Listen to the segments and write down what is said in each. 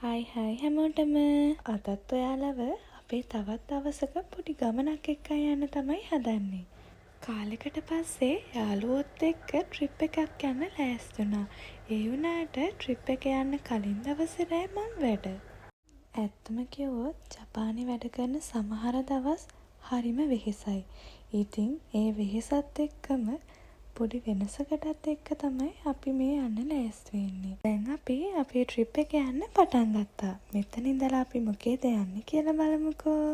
Hi හැමෝටම අදත් ඔයාලව අපේ තවත් දවසක පොඩි ගමනක් එක්ක යන්න තමයි හදන්නේ. කාලෙකට පස්සේ යාළුවොත් එක්ක ට්‍රිප් එකක් යන්න ලෑස්ති වුණා. ඒ වුණාට ට්‍රිප් එක යන්න කලින් දවසේ රෑ මං වැඩ. ඇත්තම කිව්වොත් ජපානයේ වැඩ කරන සමහර දවස් හරිම වෙහෙසයි. ඉතින් ඒ වෙහෙසත් එක්කම පොඩි වෙනසකටත් එක්ක තමයි අපි මේ යන්න ලෑස්ති වෙන්නේ. දැන් අපි අපේ ට්‍රිප් එක යන්න පටන් ගත්තා. මෙතන ඉඳලා අපි මොකේද යන්නේ කියලා බලමුකෝ.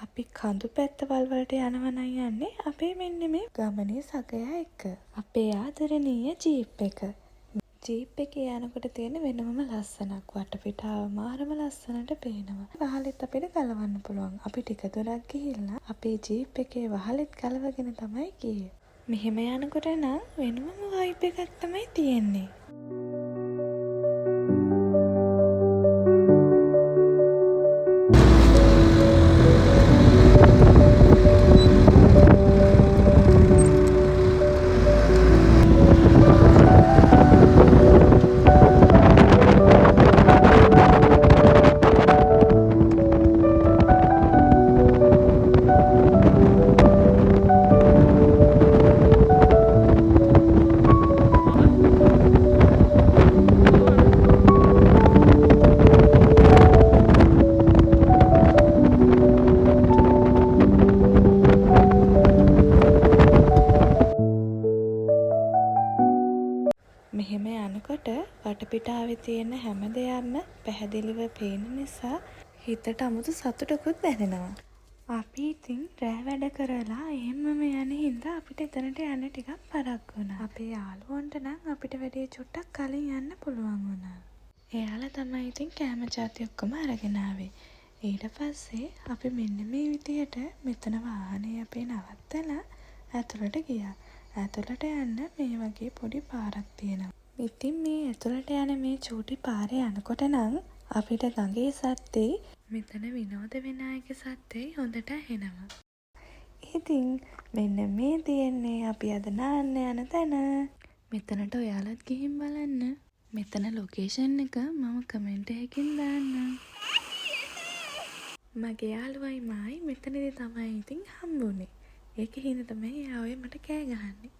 අපි කඳු පැත්තවල් වලට යනවා නම් යන්නේ අපේ මෙන්න මේ ගමනේ සගයා එක්ක. අපේ ආදරණීය ජීප් එක. ජීප් එකේ යනකොට තියෙන වෙනමම ලස්සනක්. වටපිටාව මාරම ලස්සනට පේනවා. වහලෙත් අපිට ගලවන්න පුළුවන්. අපි ටික දුරක් ගිහිල්ලා අපේ ජීප් එකේ වහලෙත් ගලවගෙන තමයි ගියේ. මෙහෙම යනකොට නම් වෙනම වයිබ් එකක් තමයි තියෙන්නේ. මෙහෙම යනකොට වටපිටාවේ තියෙන හැම දෙයක්ම පැහැදිලිව පේන නිසා හිතට අමුතු සතුටකුත් දැනෙනවා. අපි ඉතින් රෑ වැඩ කරලා එහෙමම යන හින්දා අපිට එතනට යන්න ටිකක් පරක්කු වුණා. අපේ යාළුවන්ට නම් අපිට වැඩි චුට්ටක් කලින් යන්න පුළුවන් වුණා. එයාලා තමයි ඉතින් කෑම ජාති ඔක්කොම අරගෙන ආවේ. ඊට පස්සේ අපි මෙන්න මේ විදියට මෙතන වාහනේ අපේ නවත්තලා ඇතුළට ගියා. ඇතුළට යන්න මේ වගේ පොඩි පාරක් තියෙනවා. ඉතින් මේ ඇතුළට යන මේ චූටි පාරේ යනකොට නම් අපිට ගඟේ සද්දේ මෙතන විනෝද විනායක සද්දේ හොඳට ඇහෙනවා. ඉතින් මෙන්න මේ තියෙන්නේ අපි අද නාන්න යන තැන. මෙතනට ඔයාලත් ගිහින් බලන්න. මෙතන ලොකේෂන් එක මම කමෙන්ට් එකකින් දාන්නම්. මගේ යාළුවයි මායි මෙතනදී තමයි ඉතින් හම්බුනේ. ඒක හින්දා තමයි එයා ඔය මට කෑ ගහන්නේ.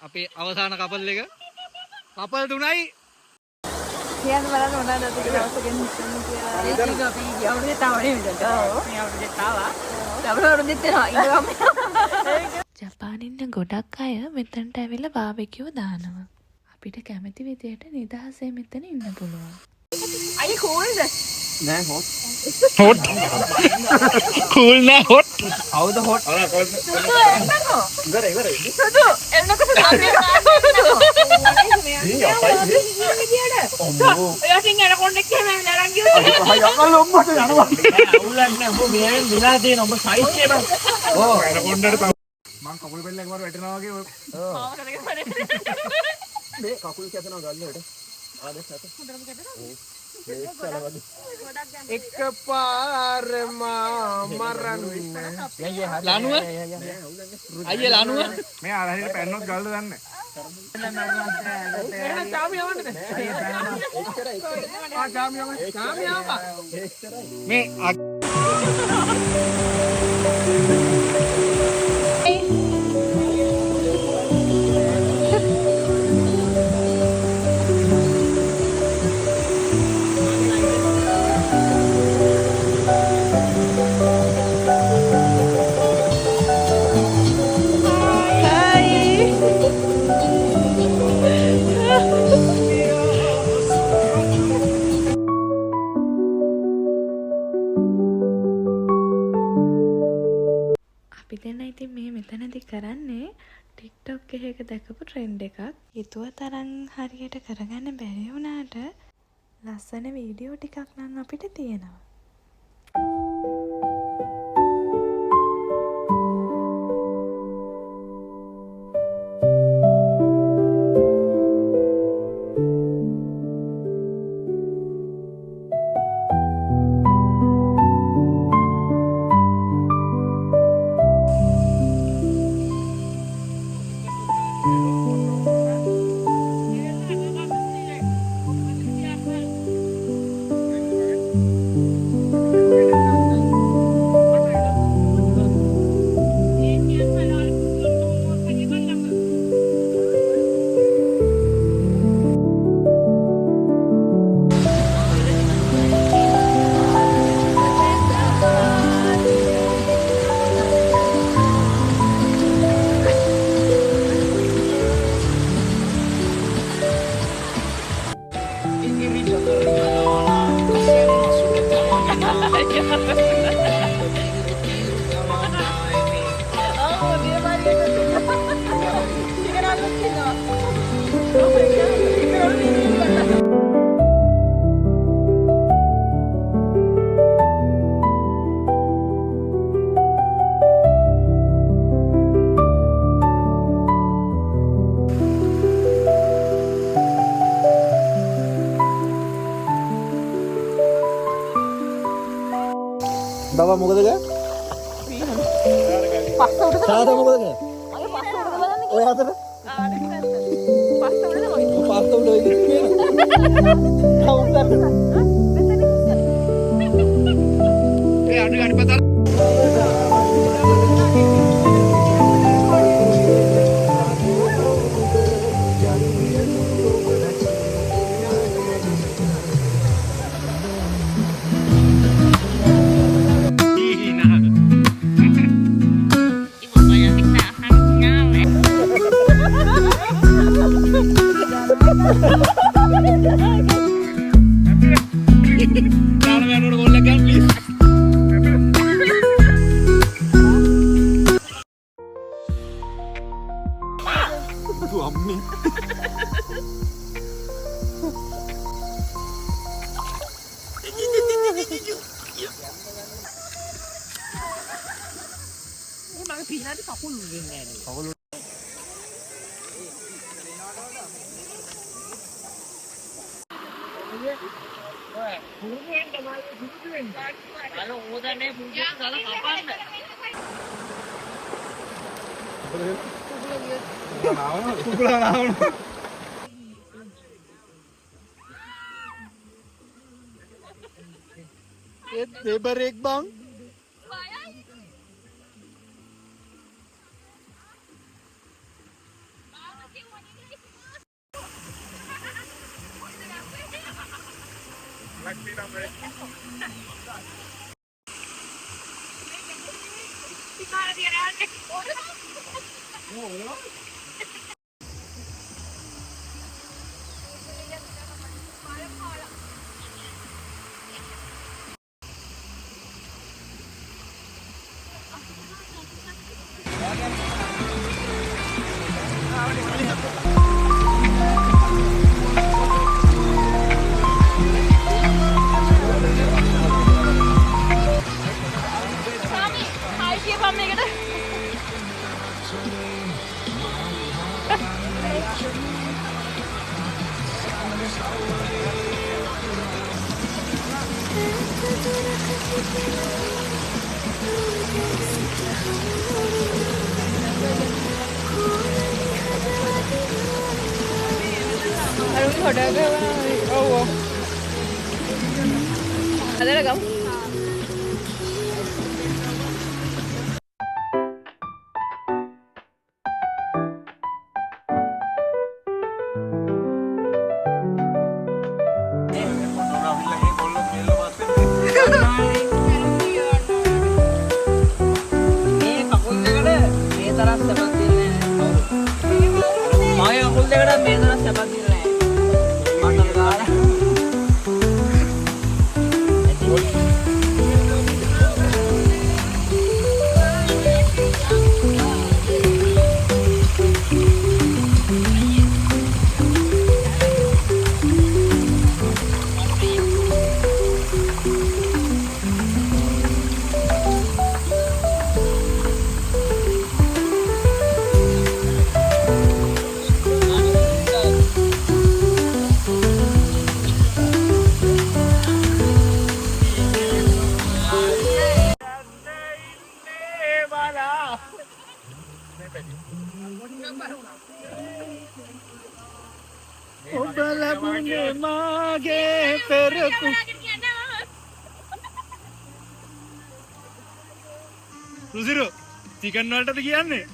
අපේ අවසාන කපල් එක කපල් තුනයි කියන්න බලන්න මොනවද අද දවසකින් හිතන්නේ කියලා. ඒක අපි ගිය අවුරුද්දේ තාවනේ විතරද? මේ අවුරුද්දේ තාවා. දවල් අවුරුද්දෙත් එනවා. ඉඳගම. ජපානින්න ගොඩක් අය මෙතනට ඇවිල්ලා බාබිකියු දානවා. අපිට කැමති විදියට නිදහසේ මෙතන ඉන්න පුළුවන්. අයියේ කෝල්ද? නෑ හොට් කූල් නෑ හොට් අවුද හොට් අර කෝල් ඉවරයි සුදු එන්නක සුදු ඔයා සිං යන කොන්ඩෙක් එහෙම ඇවිල්ලා අරන් ගියොත් අයකල් ඔම්මට යනවා අවුලක් නෑ ඔබ මෙහෙන් විලා දෙන ඔබ සයිස් එක ඕ යන කොන්ඩට මං කකුල් බෙල්ල එකමාර වැටෙනවා වගේ මේ කකුල් කැපෙනවා ගල්ලට ආදෙස් නැත හොඳටම කැපෙනවා එක පාරම මරන්න ලනුව අයියේ ලනුව මේ ආරහිට පැන්නොත් ගල්ද දන්නේ එහෙනම් චාමි යවන්නද චාමි ආවා මේ අපි දෙන්න ඉතින් මේ මෙතනදී කරන්නේ TikTok එකක දැකපු ට්‍රෙන්ඩ් එකක්. හිතුව තරම් හරියට කරගන්න බැරි වුණාට ලස්සන වීඩියෝ ටිකක් නම් අපිට තියෙනවා. बाबा මොකද ගෑ? පස්ස උඩද? තාත්තා මොකද ගෑ? මගේ පස්ස උඩද බලන්න. ඔය අතට. පස්ස උඩද කොහෙද? පස්ස උඩ වෙන්නේ කියනවා. කවුන්ටර්. ඒ අනිපතල් කුකුලා නාවනවා. ඒත් දෙබරෙක් බං. Ada kamu? ඔබ ලැබුණේ මාගේ පෙරකු. සුසිරු චිකන් වලටද කියන්නේ?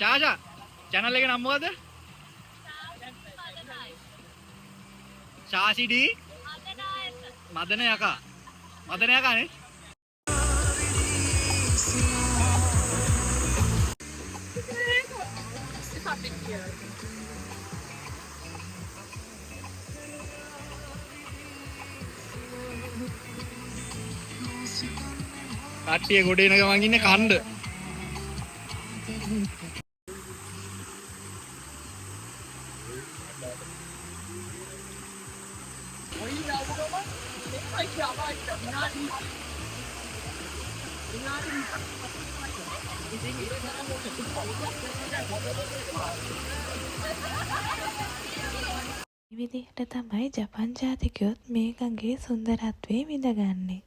ශාෂා channel එකේ නම මොකද? ශාසිඩි මදන යකා. මදන යකානේ. කට්ටිය ගොඩ එන ගමන් ඉන්නේ කණ්ඩ. මේ විදිහට තමයි ජපන් ජාතිකයොත් මේ ගඟේ සුන්දරත්වය විඳගන්නේ.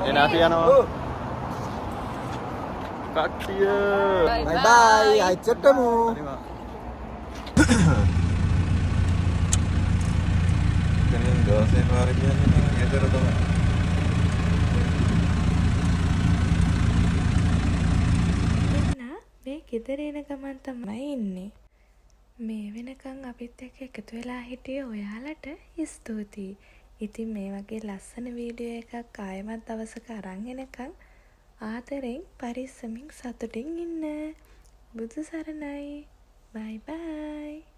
එන අපි යනවා. කට්ටිය. බයි බයි. අයිච්චටමු. කෙනෙක් දවසේ පාර කියන්නේ නේදර තමයි. මේ ගෙදර එන ගමන් තමයි ඉන්නේ. මේ වෙනකන් අපිත් එක්ක එකතු වෙලා හිටියේ ඔයාලට ස්තුතියි. ඉතින් මේ වගේ ලස්සන වීඩියෝ එකක් ආයෙමත් දවසක අරන් එනකන් ආදරෙන් පරිස්සමින් සතුටින් ඉන්න. බුදු සරණයි. බයි බයි.